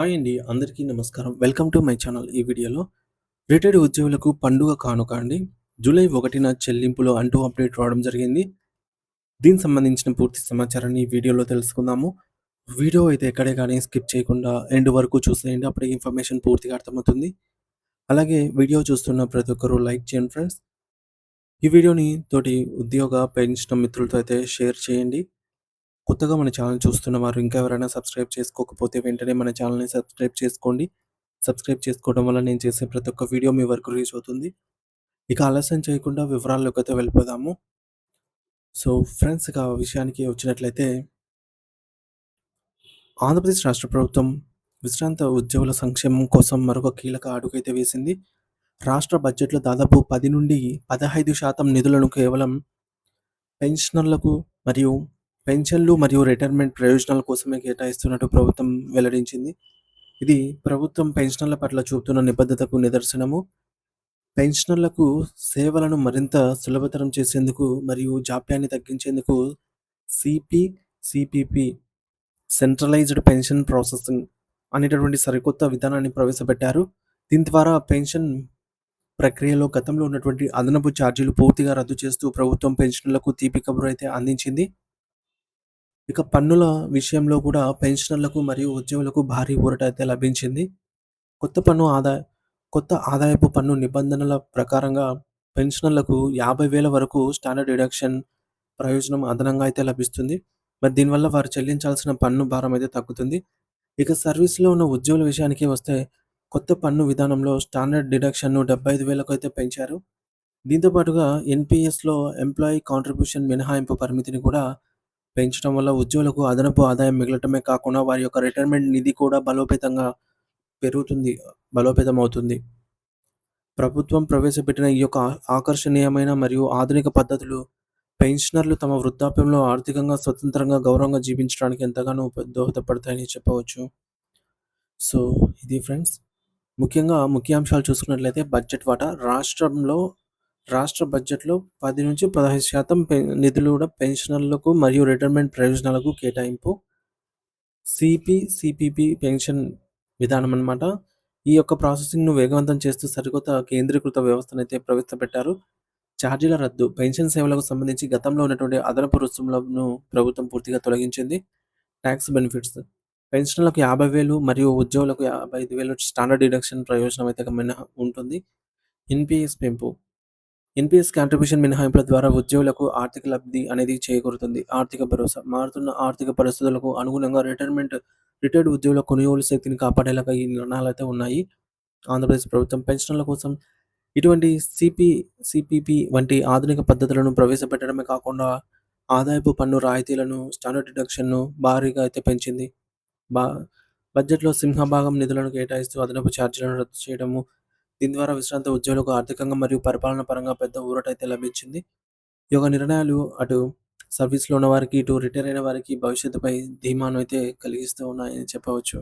Hi అండి. అందరికీ నమస్కారం. Welcome to my channel. ఈ వీడియోలో రిటైర్డ్ ఉద్యోగులకు పండుగ కానుక అండి. జూలై 1న చెల్లింపులు అంటూ అప్డేట్ రావడం జరిగింది. దీనికి సంబంధించిన పూర్తి సమాచారాన్ని ఈ వీడియోలో తెలుసుకుందాము. వీడియో అయితే ఎక్కడే గాని స్కిప్ చేయకుండా ఎండ్ వరకు చూసేయండి. అప్పుడే ఇన్ఫర్మేషన్ పూర్తిగా అర్థమవుతుంది. అలాగే వీడియో చూస్తున్న ప్రతి ఒక్కరు లైక్ చేయండి ఫ్రెండ్స్. ఈ వీడియోని తోటి ఉద్యోగ, పెన్షన్ మిత్రులతో అయితే షేర్ చేయండి. కొత్తగా మన ఛానల్ చూస్తున్న వారు ఇంకా ఎవరైనా సబ్స్క్రైబ్ చేసుకోకపోతే వెంటనే మన ఛానల్‌ని సబ్స్క్రైబ్ చేసుకోండి. సబ్స్క్రైబ్ చేసుకోవడం వల్ల నేను చేసే ప్రతి ఒక్క వీడియో మీ వరకు రీచ్ అవుతుంది. ఇక ఆలస్యం చేయకుండా వివరాల్లోకైతే వెళ్ళిపోదాము. సో, ఫ్రెండ్స్ ఇక విషయానికి వచ్చినట్లయితే ఆంధ్రప్రదేశ్ రాష్ట్ర ప్రభుత్వం విశ్రాంత ఉద్యోగుల సంక్షేమం కోసం మరొక కీలక అడుగైతే వేసింది. రాష్ట్ర బడ్జెట్‌లో దాదాపు 10-15% నిధులను కేవలం పెన్షనర్లకు మరియు పెన్షన్లు మరియు రిటైర్మెంట్ ప్రయోజనాల కోసమే కేటాయిస్తున్నట్టు ప్రభుత్వం వెల్లడించింది. ఇది ప్రభుత్వం పెన్షనర్ల పట్ల చూపుతున్న నిబద్ధతకు నిదర్శనము. పెన్షనర్లకు సేవలను మరింత సులభతరం చేసేందుకు మరియు జాప్యాన్ని తగ్గించేందుకు CP, CPP centralised pension processing అనేటటువంటి సరికొత్త విధానాన్ని ప్రవేశపెట్టారు. దీని ద్వారా పెన్షన్ ప్రక్రియలో గతంలో ఉన్నటువంటి అదనపు ఛార్జీలు పూర్తిగా రద్దు చేస్తూ ప్రభుత్వం పెన్షనర్లకు తీపి కబురు అయితే అందించింది. ఇక పన్నుల విషయంలో కూడా పెన్షనర్లకు మరియు ఉద్యోగులకు భారీ ఊరట అయితే లభించింది. కొత్త పన్ను ఆదా కొత్త ఆదాయపు పన్ను నిబంధనల ప్రకారంగా పెన్షనర్లకు 50,000 వరకు స్టాండర్డ్ డిడక్షన్ ప్రయోజనం అదనంగా అయితే లభిస్తుంది. మరి దీనివల్ల వారు చెల్లించాల్సిన పన్ను భారం అయితే తగ్గుతుంది. ఇక సర్వీస్‌లో ఉన్న ఉద్యోగుల విషయానికి వస్తే కొత్త పన్ను విధానంలో స్టాండర్డ్ డిడక్షన్‌ను 75,000కు అయితే పెంచారు. దీంతో పాటుగా ఎన్‌పీఎస్‌లో ఎంప్లాయీ కాంట్రిబ్యూషన్ మినహాయింపు పరిమితిని కూడా పెంచడం వల్ల ఉద్యోగులకు అదనపు ఆదాయం మిగలటమే కాకుండా వారి యొక్క రిటైర్మెంట్ నిధి కూడా పెరుగుతుంది. బలోపేతమవుతుంది. ప్రభుత్వం ప్రవేశపెట్టిన ఈ యొక్క ఆకర్షణీయమైన మరియు ఆధునిక పద్ధతులు పెన్షనర్లు తమ వృద్ధాప్యంలో ఆర్థికంగా స్వతంత్రంగా, గౌరవంగా జీవించడానికి ఎంతగానో దోహదపడతాయని చెప్పవచ్చు. సో, ఇది ఫ్రెండ్స్. ముఖ్యంగా ముఖ్యాంశాలు చూసుకున్నట్లయితే బడ్జెట్ వాటా రాష్ట్ర బడ్జెట్‌లో 10-15% నిధులు కూడా పెన్షనర్లకు మరియు రిటైర్మెంట్ ప్రయోజనాలకు కేటాయింపు. సిపిపి పెన్షన్ విధానం అన్నమాట. ఈ యొక్క ప్రాసెసింగ్‌ను వేగవంతం చేస్తూ సరికొత్త కేంద్రీకృత వ్యవస్థనైతే ప్రవేశపెట్టారు. ఛార్జీల రద్దు. పెన్షన్ సేవలకు సంబంధించి గతంలో ఉన్నటువంటి అదనపు రుసుములను ప్రభుత్వం పూర్తిగా తొలగించింది. Talks benefits. పెన్షనర్లకు 50,000 మరియు ఉద్యోగులకు 55,000 స్టాండర్డ్ డిడక్షన్ ప్రయోజనం అయితే ఉంటుంది. ఎన్‌పీఎస్ పెంపు. ఎన్‌పీఎస్ కాంట్రిబ్యూషన్ మినహాయింపుల ద్వారా ఉద్యోగులకు ఆర్థిక లబ్ధి అనేది చేకూరుతుంది. ఆర్థిక భరోసా. మారుతున్న ఆర్థిక పరిస్థితులకు అనుగుణంగా రిటైర్డ్ ఉద్యోగుల కొనుగోలు శక్తిని కాపాడేలాగా ఈ నిర్ణయాలైతే ఉన్నాయి. ఆంధ్రప్రదేశ్ ప్రభుత్వం పెన్షనర్ల కోసం ఇటువంటి సిపిపి వంటి ఆధునిక పద్ధతులను ప్రవేశపెట్టడమే కాకుండా ఆదాయపు పన్ను రాయితీలను, స్టాండర్డ్ డిడక్షన్‌ను భారీగా అయితే పెంచింది. బా బడ్జెట్‌లో సింహభాగం నిధులను కేటాయిస్తూ అదనపు ఛార్జీలను రద్దు చేయడము. దీని ద్వారా విశ్రాంత ఉద్యోగులకు ఆర్థికంగా మరియు పరిపాలన పరంగా పెద్ద ఊరటైతే లభించింది. ఈ యొక్క నిర్ణయాలు అటు సర్వీస్‌లో ఉన్నవారికి, ఇటు రిటైర్ అయిన వారికి భవిష్యత్తుపై ధీమాను అయితే కలిగిస్తూ ఉన్నాయని చెప్పవచ్చు.